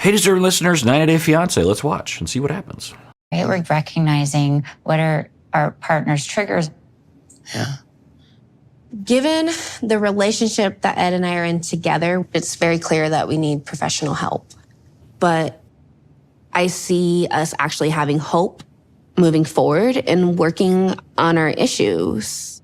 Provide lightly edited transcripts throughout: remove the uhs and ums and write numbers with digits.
Hey, deserving listeners, 90 Day Fiancé. Let's watch and see what happens. Right? We're recognizing what are our partner's triggers. Yeah. Given the relationship that Ed and I are in together, it's very clear that we need professional help. But I see us actually having hope moving forward and working on our issues.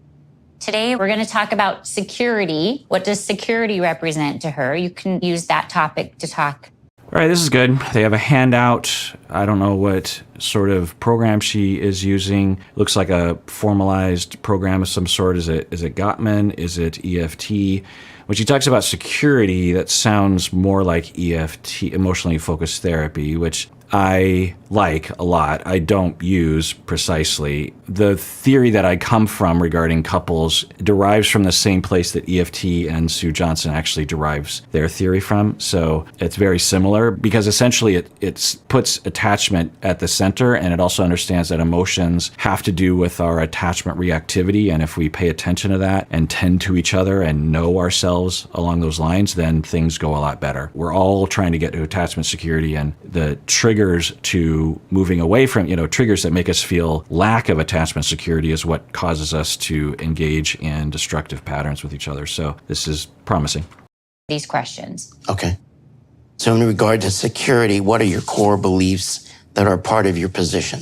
Today, we're going to talk about security. What does security represent to her? You can use that topic to talk. All right, this is good. They have a handout. I don't know what sort of program she is using. Looks like a formalized program of some sort. Is it Gottman? Is it EFT? When she talks about security, that sounds more like EFT, emotionally focused therapy, which I like a lot. I don't use precisely. The theory that I come from regarding couples derives from the same place that EFT and Sue Johnson actually derives their theory from. So it's very similar because essentially it puts attachment at the center, and it also understands that emotions have to do with our attachment reactivity. And if we pay attention to that and tend to each other and know ourselves along those lines, then things go a lot better. We're all trying to get to attachment security, and the triggers to moving away from, triggers that make us feel lack of attachment security is what causes us to engage in destructive patterns with each other. So this is promising. These questions. Okay. So in regard to security, what are your core beliefs that are part of your position?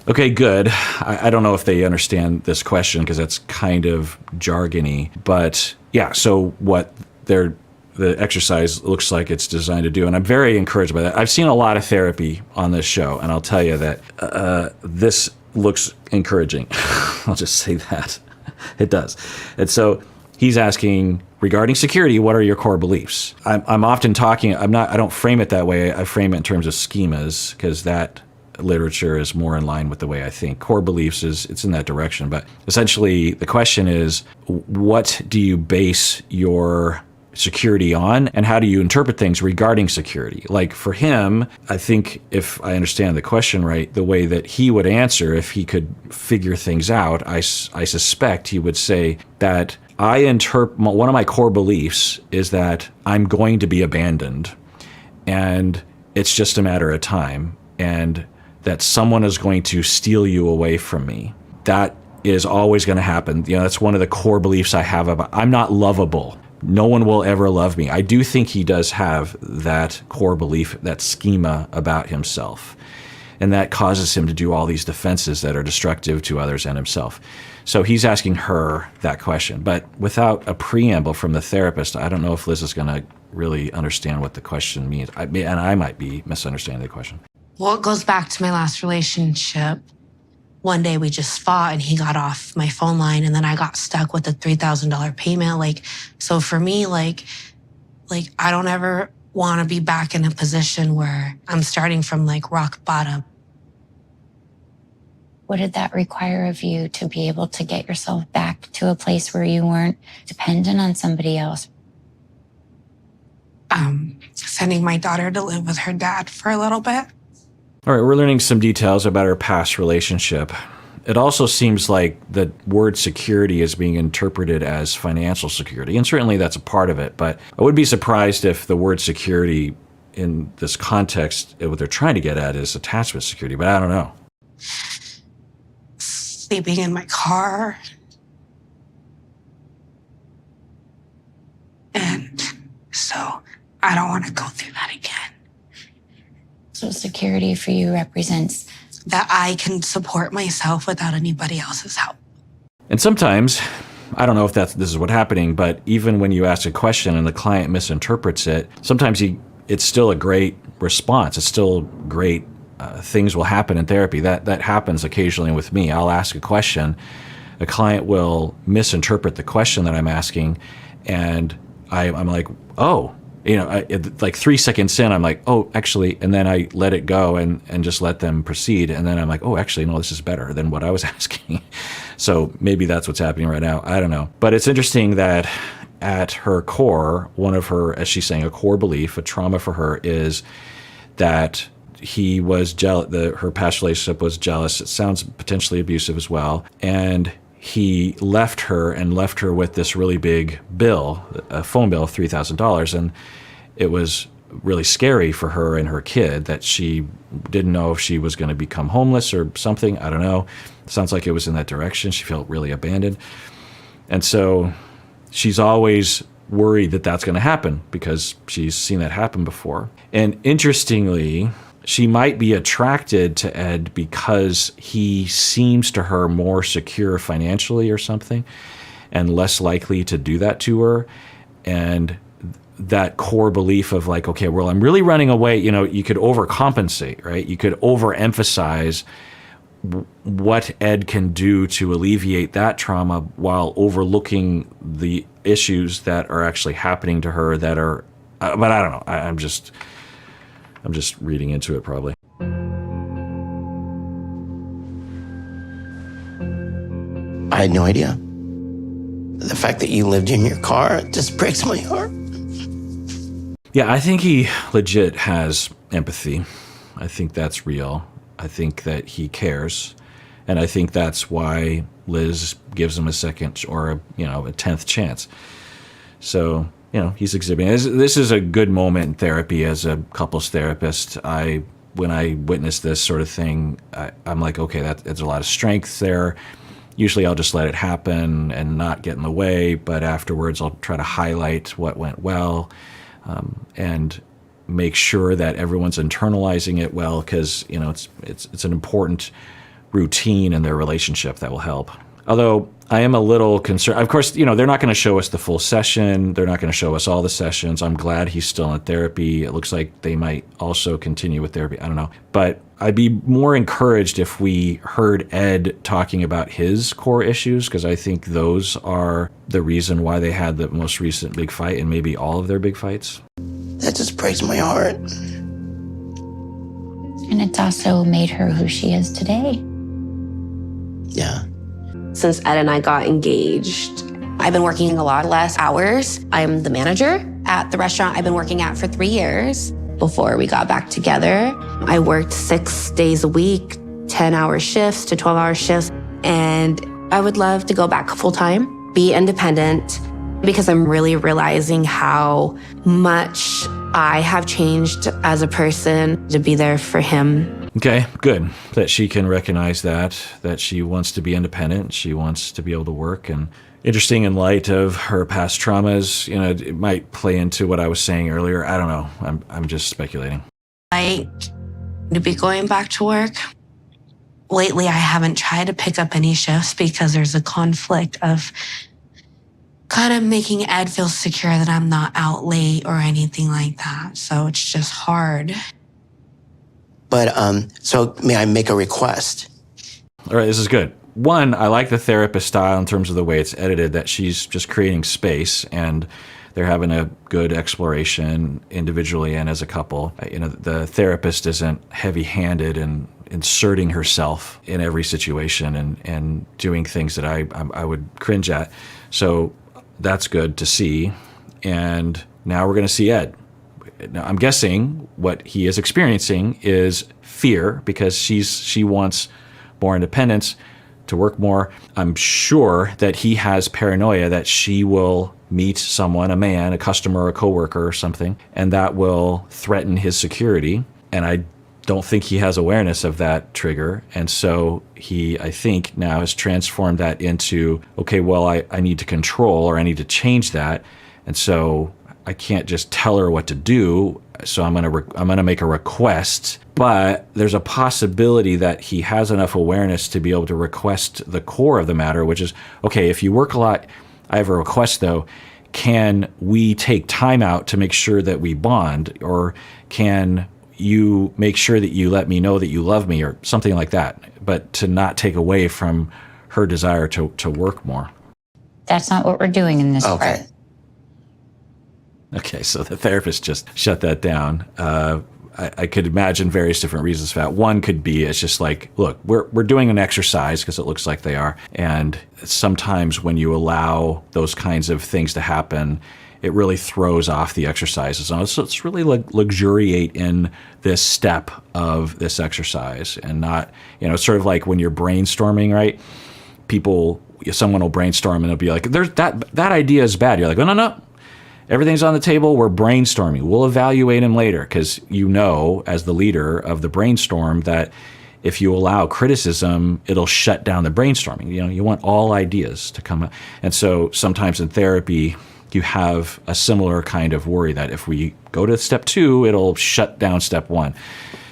Okay, good. I don't know if they understand this question because that's kind of jargony, but yeah, so what the exercise looks like it's designed to do. And I'm very encouraged by that. I've seen a lot of therapy on this show, and I'll tell you that this looks encouraging. I'll just say that. It does. And so he's asking, regarding security, what are your core beliefs? I'm often talking, I don't frame it that way. I frame it in terms of schemas because that literature is more in line with the way I think. Core beliefs it's in that direction. But essentially the question is, what do you base your security on, and how do you interpret things regarding security? Like for him, I think if I understand the question right, the way that he would answer if he could figure things out, I suspect he would say that one of my core beliefs is that I'm going to be abandoned, and it's just a matter of time, and that someone is going to steal you away from me. That is always going to happen. That's one of the core beliefs I have about I'm not lovable. No one will ever love me. I do think he does have that core belief, that schema about himself. And that causes him to do all these defenses that are destructive to others and himself. So he's asking her that question. But without a preamble from the therapist, I don't know if Liz is going to really understand what the question means. And I might be misunderstanding the question. Well, it goes back to my last relationship. One day we just fought and he got off my phone line, and then I got stuck with a $3,000 payment. So for me, I don't ever want to be back in a position where I'm starting from rock bottom. What did that require of you to be able to get yourself back to a place where you weren't dependent on somebody else? Sending my daughter to live with her dad for a little bit. All right, we're learning some details about her past relationship. It also seems like the word security is being interpreted as financial security, and certainly that's a part of it, but I would be surprised if the word security in this context, what they're trying to get at is attachment security, but I don't know. Sleeping in my car. And so I don't want to go through that again. So security for you represents that I can support myself without anybody else's help. And sometimes, I don't know if this is what's happening, but even when you ask a question and the client misinterprets it, sometimes it's still a great response. It's still great. Things will happen in therapy. That happens occasionally with me. I'll ask a question. A client will misinterpret the question that I'm asking, and I'm like, oh. 3 seconds in, I'm like, oh, actually, and then I let it go and just let them proceed. And then I'm like, oh, actually, no, this is better than what I was asking. So maybe that's what's happening right now. I don't know. But it's interesting that at her core, one of her, as she's saying, a core belief, a trauma for her is that he was jealous, her past relationship was jealous. It sounds potentially abusive as well. And he left her with this really big bill, a phone bill of $3,000. And it was really scary for her and her kid, that she didn't know if she was going to become homeless or something. I don't know. Sounds like it was in that direction. She felt really abandoned. And so she's always worried that that's going to happen because she's seen that happen before. And interestingly, she might be attracted to Ed because he seems to her more secure financially or something and less likely to do that to her. And that core belief of like, okay, well, I'm really running away. You know, you could overcompensate, right? You could overemphasize what Ed can do to alleviate that trauma while overlooking the issues that are actually happening to her that are, but I don't know. I'm just reading into it probably. I had no idea. The fact that you lived in your car just breaks my heart. Yeah, I think he legit has empathy. I think that's real. I think that he cares. And I think that's why Liz gives him a second or a 10th chance. So, he's exhibiting. This is a good moment in therapy as a couples therapist. When I witness this sort of thing, I'm like, okay, there's a lot of strength there. Usually I'll just let it happen and not get in the way, but afterwards I'll try to highlight what went well and make sure that everyone's internalizing it well, because it's an important routine in their relationship that will help. Although I am a little concerned. Of course, they're not going to show us the full session. They're not going to show us all the sessions. I'm glad he's still in therapy. It looks like they might also continue with therapy. I don't know. But I'd be more encouraged if we heard Ed talking about his core issues, because I think those are the reason why they had the most recent big fight and maybe all of their big fights. That just breaks my heart. And it's also made her who she is today. Yeah. Since Ed and I got engaged, I've been working a lot less hours. I'm the manager at the restaurant I've been working at for 3 years. Before we got back together, I worked 6 days a week, 10-hour shifts to 12-hour shifts. And I would love to go back full-time, be independent, because I'm really realizing how much I have changed as a person to be there for him. Okay, good. That she can recognize that she wants to be independent. She wants to be able to work. And interesting in light of her past traumas, it might play into what I was saying earlier. I don't know. I'm just speculating. To be going back to work. Lately, I haven't tried to pick up any shifts because there's a conflict of kind of making Ed feel secure that I'm not out late or anything like that. So it's just hard. But, so may I make a request? All right, this is good. One, I like the therapist style in terms of the way it's edited, that she's just creating space and they're having a good exploration individually and as a couple. The therapist isn't heavy-handed and inserting herself in every situation and doing things that I would cringe at. So that's good to see. And now we're going to see Ed. Now, I'm guessing what he is experiencing is fear because she wants more independence, to work more. I'm sure that he has paranoia that she will meet someone, a man, a customer, a coworker or something, and that will threaten his security. And I don't think he has awareness of that trigger. And so he, I think, now has transformed that into, okay, well, I need to control or I need to change that. And so I can't just tell her what to do. So I'm gonna make a request, but there's a possibility that he has enough awareness to be able to request the core of the matter, which is, okay, if you work a lot, I have a request though, can we take time out to make sure that we bond? Or can you make sure that you let me know that you love me or something like that, but to not take away from her desire to work more? That's not what we're doing in this Okay. part. Okay, so the therapist just shut that down. I could imagine various different reasons for that. One could be it's just like, look, we're doing an exercise because it looks like they are. And sometimes when you allow those kinds of things to happen, it really throws off the exercises. So it's really luxuriate in this step of this exercise and not, it's sort of like when you're brainstorming, right? Someone will brainstorm and they'll be like, "There's that idea is bad." You're like, "No. everything's on the table. We're brainstorming. We'll evaluate him later because you know, as the leader of the brainstorm, that if you allow criticism, it'll shut down the brainstorming. You know, you want all ideas to come up. And so sometimes in therapy, you have a similar kind of worry that if we go to step 2, it'll shut down step 1.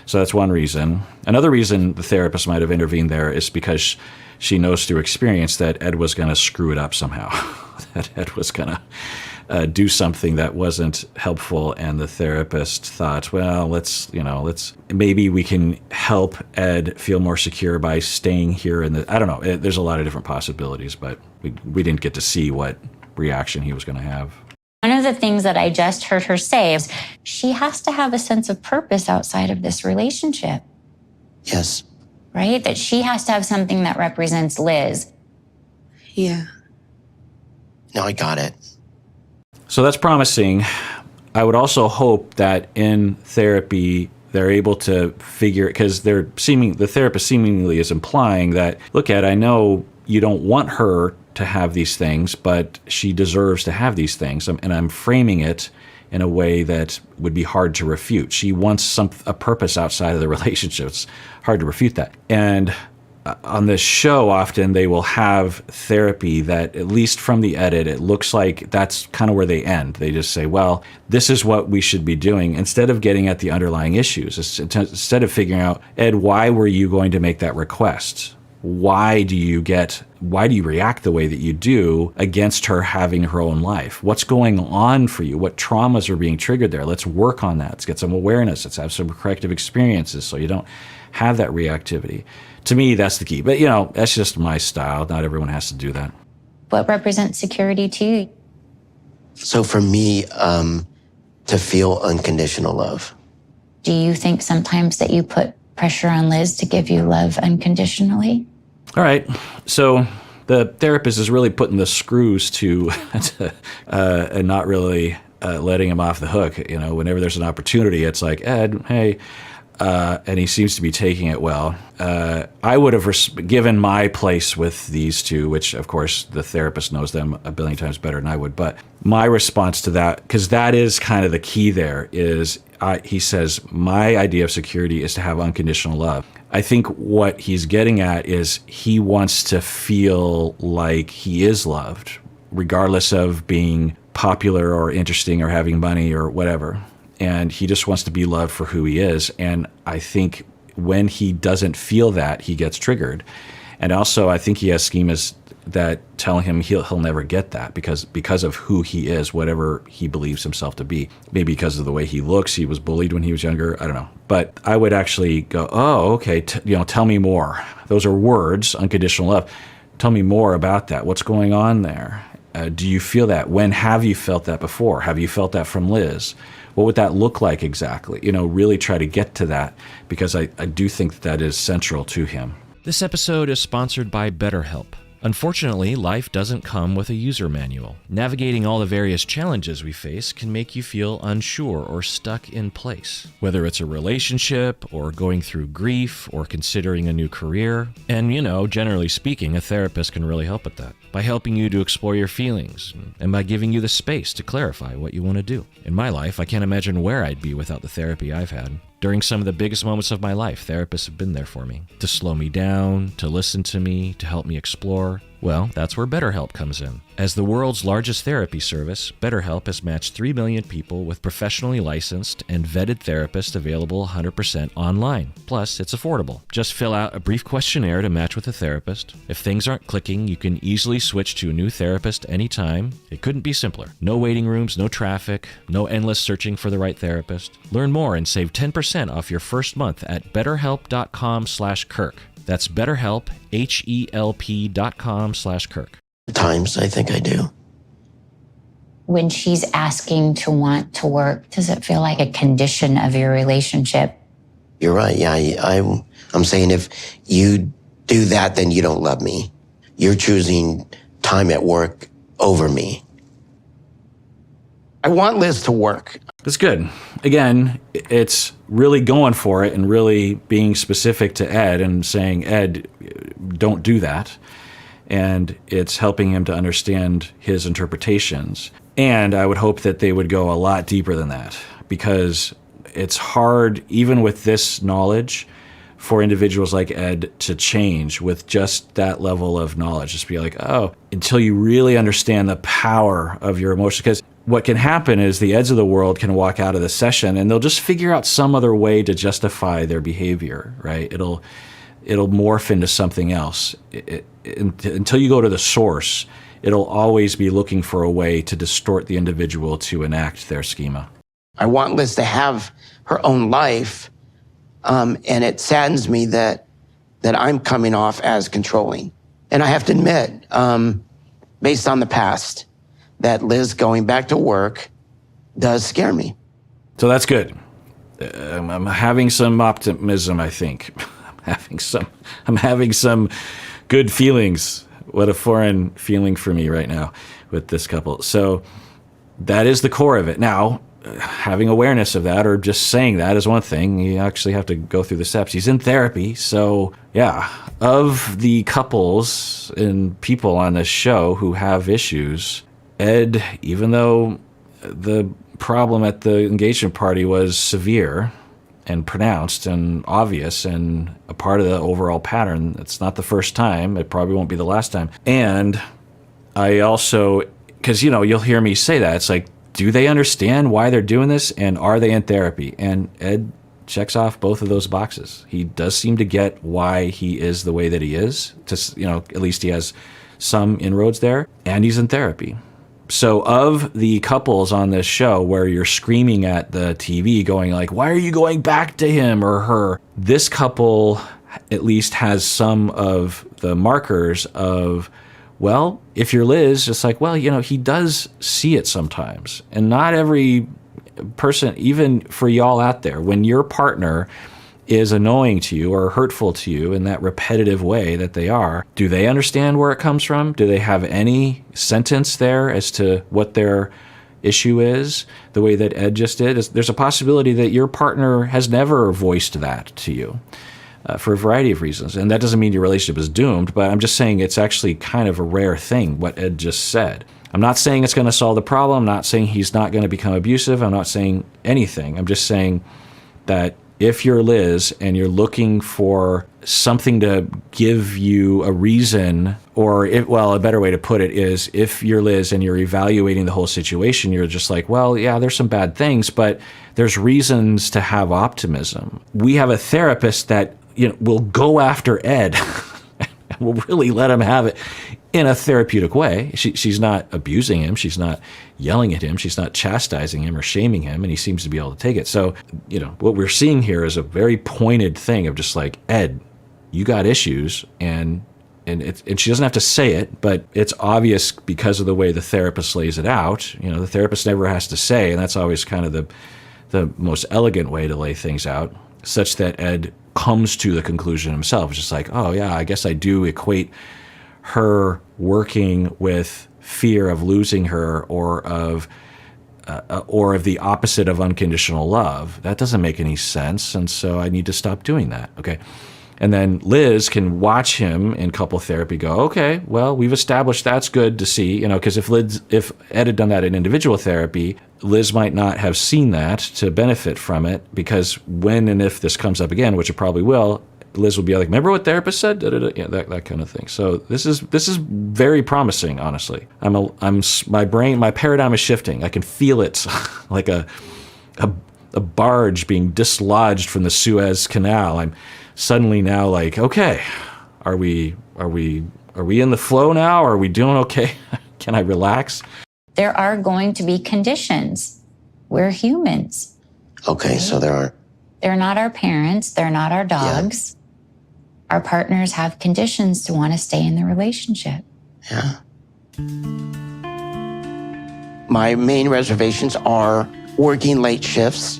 So that's one reason. Another reason the therapist might have intervened there is because she knows through experience that Ed was going to screw it up somehow, that Ed was going to do something that wasn't helpful, and the therapist thought, well, let's maybe we can help Ed feel more secure by staying here. I don't know. There's a lot of different possibilities, but we didn't get to see what reaction he was going to have. One of the things that I just heard her say is she has to have a sense of purpose outside of this relationship. Yes. Right? That she has to have something that represents Liz. Yeah. No, I got it. So that's promising. I would also hope that in therapy, they're able to figure, because the therapist seemingly is implying that, look, Ed, I know you don't want her to have these things, but she deserves to have these things. And I'm framing it in a way that would be hard to refute. She wants a purpose outside of the relationship. It's hard to refute that. And on this show, often they will have therapy that, at least from the edit, it looks like that's kind of where they end. They just say, well, this is what we should be doing, instead of getting at the underlying issues. Instead of figuring out, Ed, why were you going to make that request? Why do you react the way that you do against her having her own life? What's going on for you? What traumas are being triggered there? Let's work on that. Let's get some awareness. Let's have some corrective experiences so you don't have that reactivity. To me, that's the key. But, that's just my style. Not everyone has to do that. What represents security to you? So for me, to feel unconditional love. Do you think sometimes that you put pressure on Liz to give you love unconditionally? All right. So the therapist is really putting the screws to and not really letting him off the hook. Whenever there's an opportunity, it's like, Ed, hey, and he seems to be taking it well. I would have given my place with these two, which, of course, the therapist knows them a billion times better than I would. But my response to that, because that is kind of the key there, is he says, my idea of security is to have unconditional love. I think what he's getting at is he wants to feel like he is loved, regardless of being popular or interesting or having money or whatever. And he just wants to be loved for who he is. And I think when he doesn't feel that, he gets triggered. And also, I think he has schemas that tell him he'll never get that because of who he is, whatever he believes himself to be. Maybe because of the way he looks, he was bullied when he was younger. I don't know. But I would actually go, oh, okay, tell me more. Those are words, unconditional love. Tell me more about that. What's going on there? Do you feel that? When have you felt that before? Have you felt that from Liz? What would that look like exactly? Really try to get to that, because I do think that is central to him. This episode is sponsored by BetterHelp. Unfortunately, life doesn't come with a user manual. Navigating all the various challenges we face can make you feel unsure or stuck in place. Whether it's a relationship, or going through grief, or considering a new career. And, generally speaking, a therapist can really help with that, by helping you to explore your feelings, and by giving you the space to clarify what you want to do. In my life, I can't imagine where I'd be without the therapy I've had. During some of the biggest moments of my life, therapists have been there for me, to slow me down, to listen to me, to help me explore. Well, that's where BetterHelp comes in. As the world's largest therapy service, BetterHelp has matched 3 million people with professionally licensed and vetted therapists available 100% online. Plus, it's affordable. Just fill out a brief questionnaire to match with a therapist. If things aren't clicking, you can easily switch to a new therapist anytime. It couldn't be simpler. No waiting rooms, no traffic, no endless searching for the right therapist. Learn more and save 10% off your first month at betterhelp.com/Kirk. That's BetterHelp, HELP.com/Kirk. At times, I think I do. When she's asking to want to work, does it feel like a condition of your relationship? You're right. Yeah, I'm saying if you do that, then you don't love me. You're choosing time at work over me. I want Liz to work. That's good. Again, it's really going for it and really being specific to Ed and saying, Ed, don't do that. And it's helping him to understand his interpretations. And I would hope that they would go a lot deeper than that, because it's hard, even with this knowledge, for individuals like Ed to change with just that level of knowledge. Just be like, oh, until you really understand the power of your emotions. Because what can happen is the Eds of the world can walk out of the session and they'll just figure out some other way to justify their behavior, right? It'll morph into something else. Until you go to the source, it'll always be looking for a way to distort the individual to enact their schema. I want Liz to have her own life, and it saddens me that I'm coming off as controlling. And I have to admit, based on the past, that Liz going back to work does scare me. So that's good. I'm having some optimism, I think. I'm having some good feelings. What a foreign feeling for me right now with this couple. So that is the core of it. Now, having awareness of that or just saying that is one thing. You actually have to go through the steps. He's in therapy. So yeah, of the couples and people on this show who have issues, Ed, even though the problem at the engagement party was severe and pronounced and obvious and a part of the overall pattern, it's not the first time. It probably won't be the last time. And I also, because, you'll hear me say that. It's like, do they understand why they're doing this, and are they in therapy? And Ed checks off both of those boxes. He does seem to get why he is the way that he is. At least he has some inroads there, and he's in therapy. So of the couples on this show where you're screaming at the TV going like, why are you going back to him or her? This couple at least has some of the markers of, well, if you're Liz, it's like, well, he does see it sometimes. And not every person, even for y'all out there, when your partner is annoying to you or hurtful to you in that repetitive way that they are, do they understand where it comes from? Do they have any sentence there as to what their issue is, the way that Ed just did? There's a possibility that your partner has never voiced that to you for a variety of reasons. And that doesn't mean your relationship is doomed, but I'm just saying it's actually kind of a rare thing, what Ed just said. I'm not saying it's going to solve the problem. I'm not saying he's not going to become abusive. I'm not saying anything. I'm just saying that if you're Liz and you're looking for something to give you a reason, or a better way to put it is, if you're Liz and you're evaluating the whole situation, you're just like, well, yeah, there's some bad things, but there's reasons to have optimism. We have a therapist that will go after Ed and will really let him have it in a therapeutic way. She's not abusing him. She's not yelling at him. She's not chastising him or shaming him, and he seems to be able to take it. So, what we're seeing here is a very pointed thing of just like, Ed, you got issues, and she doesn't have to say it, but it's obvious because of the way the therapist lays it out. The therapist never has to say, and that's always kind of the most elegant way to lay things out, such that Ed comes to the conclusion himself. It's just like, oh yeah, I guess I do equate her working with fear of losing her or of the opposite of unconditional love. That doesn't make any sense, and so I need to stop doing that. Okay. And then Liz can watch him in couple therapy go, okay, well, we've established that's good to see, because if Ed had done that in individual therapy, Liz might not have seen that to benefit from it, because when and if this comes up again, which it probably will, Liz will be like, remember what therapist said? Yeah, that kind of thing. So this is very promising, honestly. My paradigm is shifting. I can feel it like a barge being dislodged from the Suez Canal. I'm suddenly now like, okay, are we in the flow now? Are we doing okay? Can I relax? There are going to be conditions. We're humans. Okay, so there are. They're not our parents. They're not our dogs. Yeah. Our partners have conditions to want to stay in the relationship. Yeah. My main reservations are working late shifts,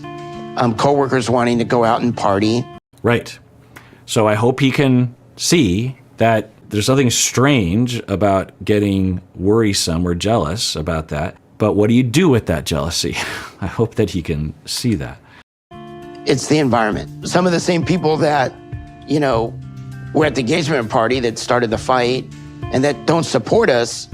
coworkers wanting to go out and party. Right. So I hope he can see that there's nothing strange about getting worrisome or jealous about that. But what do you do with that jealousy? I hope that he can see that. It's the environment. Some of the same people that, were at the engagement party that started the fight and that don't support us,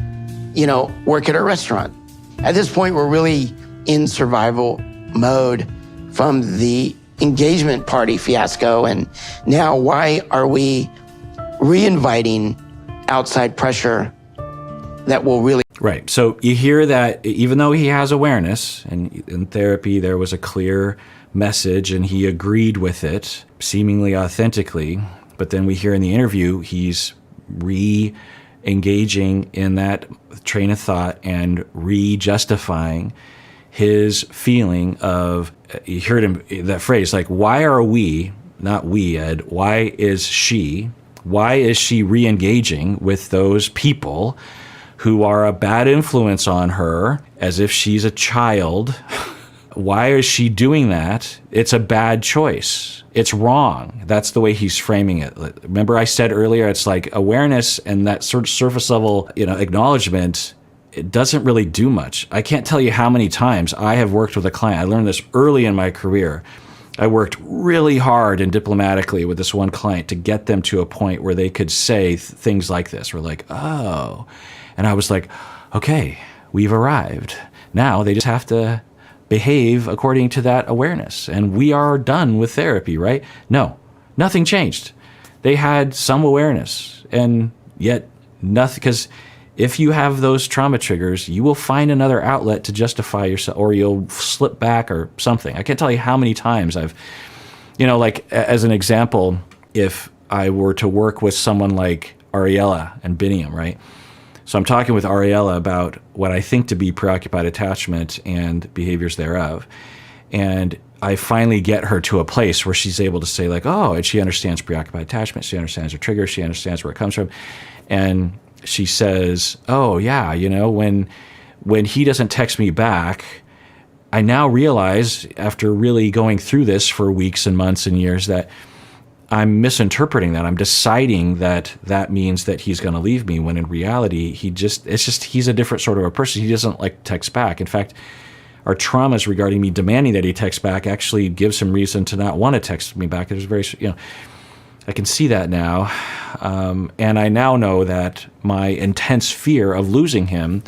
work at a restaurant. At this point, we're really in survival mode from the engagement party fiasco. And now why are we re-inviting outside pressure that will really... Right. So you hear that even though he has awareness, and in therapy there was a clear message and he agreed with it, seemingly authentically, but then we hear in the interview he's re-engaging in that train of thought and re-justifying his feeling of, you heard him, that phrase, like, why are we, not we, Ed, why is she re-engaging with those people who are a bad influence on her as if she's a child? Why is she doing that? It's a bad choice. It's wrong. That's the way he's framing it. Remember I said earlier, it's like awareness and that sort of surface level, acknowledgement, it doesn't really do much. I can't tell you how many times I have worked with a client. I learned this early in my career. I worked really hard and diplomatically with this one client to get them to a point where they could say things like this. We're like, oh. And I was like, okay, we've arrived. Now they just have to behave according to that awareness. And we are done with therapy, right? No, nothing changed. They had some awareness and yet nothing, because if you have those trauma triggers, you will find another outlet to justify yourself, or you'll slip back or something. I can't tell you how many times I've, like as an example, if I were to work with someone like Ariella and Biniam, right? So I'm talking with Ariella about what I think to be preoccupied attachment and behaviors thereof. And I finally get her to a place where she's able to say like, oh, and she understands preoccupied attachment. She understands her trigger. She understands where it comes from. And she says, oh yeah, when he doesn't text me back, I now realize after really going through this for weeks and months and years that I'm misinterpreting that. I'm deciding that that means that he's going to leave me, when in reality, he's a different sort of a person. He doesn't like text back. In fact, our traumas regarding me demanding that he text back actually gives him reason to not want to text me back. There's very, I can see that now. And I now know that my intense fear of losing him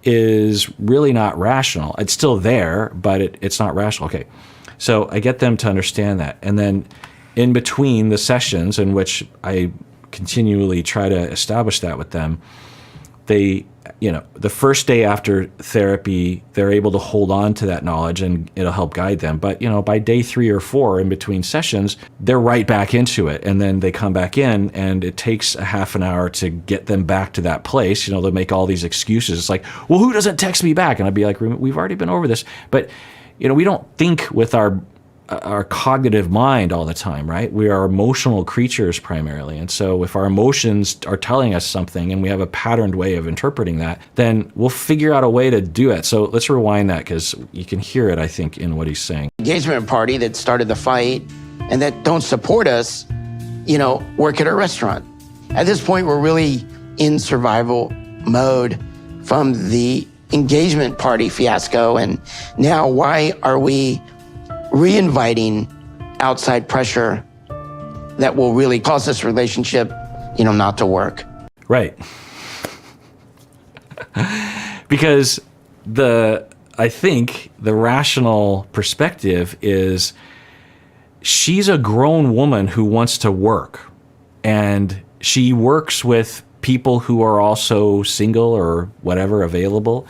is really not rational. It's still there, but it's not rational. Okay. So I get them to understand that. And then in between the sessions in which I continually try to establish that with them, they, the first day after therapy, they're able to hold on to that knowledge and it'll help guide them. But, by day 3 or 4 in between sessions, they're right back into it. And then they come back in and it takes a half an hour to get them back to that place. They'll make all these excuses. It's like, well, who doesn't text me back? And I'd be like, we've already been over this. But, we don't think with our cognitive mind all the time, right? We are emotional creatures primarily. And so if our emotions are telling us something and we have a patterned way of interpreting that, then we'll figure out a way to do it. So let's rewind that because you can hear it, I think, in what he's saying. Engagement party that started the fight and that don't support us, work at a restaurant. At this point, we're really in survival mode from the engagement party fiasco. And now why are we re-inviting outside pressure that will really cause this relationship, not to work? Right. Because I think the rational perspective is she's a grown woman who wants to work, and she works with people who are also single or whatever available,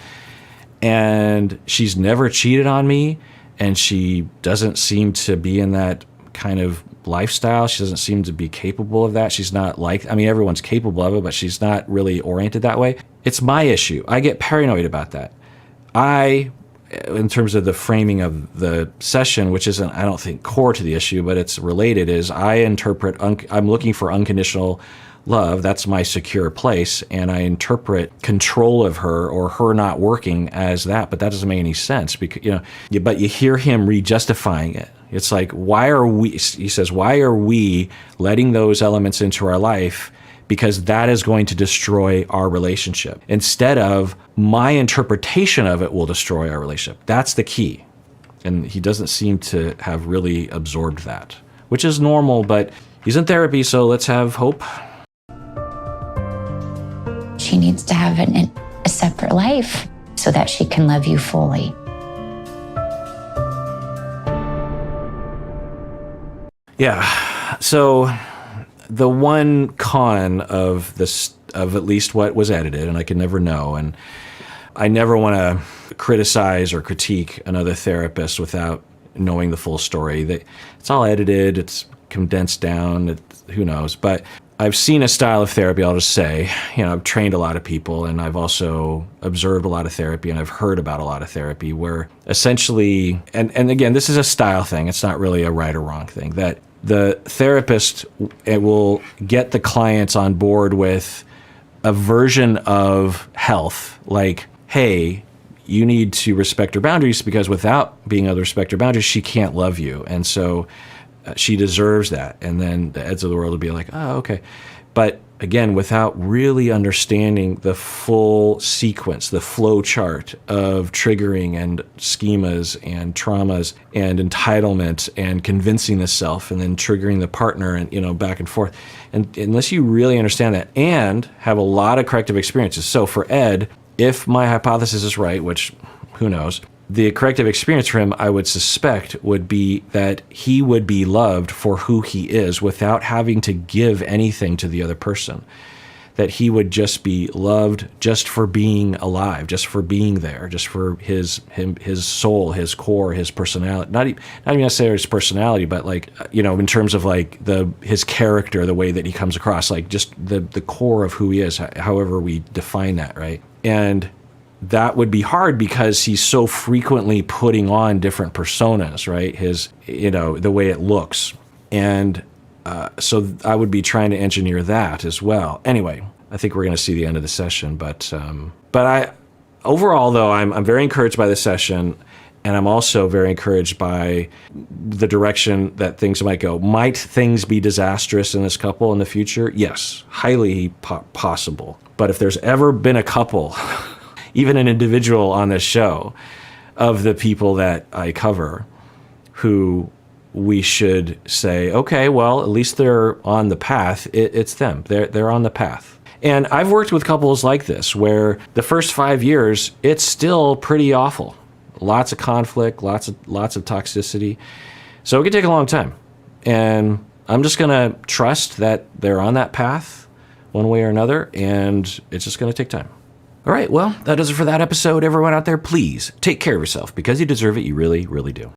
and she's never cheated on me. And she doesn't seem to be in that kind of lifestyle. She doesn't seem to be capable of that. She's not everyone's capable of it, but she's not really oriented that way. It's my issue. I get paranoid about that. In terms of the framing of the session, which isn't, I don't think, core to the issue, but it's related, is I interpret, I'm looking for unconditional love. That's my secure place. And I interpret control of her or her not working as that, but that doesn't make any sense because, but you hear him re-justifying it. It's like, he says, why are we letting those elements into our life? Because that is going to destroy our relationship. Instead of my interpretation of it will destroy our relationship. That's the key. And he doesn't seem to have really absorbed that, which is normal, but he's in therapy, so let's have hope. She needs to have a separate life. so that she can love you fully. Yeah. So the one con of this, of at least what was edited, and I can never know, and I never want to criticize or critique another therapist without knowing the full story. It's all edited, it's condensed down, who knows. But I've seen a style of therapy, I'll just say, I've trained a lot of people, and I've also observed a lot of therapy, and I've heard about a lot of therapy where essentially, and again, this is a style thing, it's not really a right or wrong thing, that the therapist will get the clients on board with a version of health, like, hey, you need to respect her boundaries because without being able to respect her boundaries, she can't love you. And so she deserves that. And then the Eds of the world will be like, oh, okay. But again, without really understanding the full sequence, the flow chart of triggering and schemas and traumas and entitlement and convincing the self and then triggering the partner and, back and forth. And unless you really understand that and have a lot of corrective experiences. So for Ed, if my hypothesis is right, which who knows, the corrective experience for him, I would suspect, would be that he would be loved for who he is without having to give anything to the other person. That he would just be loved just for being alive, just for being there, just for his soul, his core, his personality. Not even necessarily his personality, but in terms of his character, the way that he comes across, just the core of who he is, however we define that, right? And that would be hard because he's so frequently putting on different personas, right? The way it looks. And so I would be trying to engineer that as well. Anyway, I think we're going to see the end of the session. But overall, though, I'm very encouraged by the session. And I'm also very encouraged by the direction that things might go. Might things be disastrous in this couple in the future? Yes, highly possible. But if there's ever been a couple, even an individual on this show, of the people that I cover, who we should say, okay, well, at least they're on the path. It's them. They're on the path. And I've worked with couples like this, where the first 5 years, it's still pretty awful. Lots of conflict, lots of toxicity. So it could take a long time. And I'm just going to trust that they're on that path one way or another, and it's just going to take time. All right, well, that does it for that episode. Everyone out there, please take care of yourself because you deserve it. You really, really do.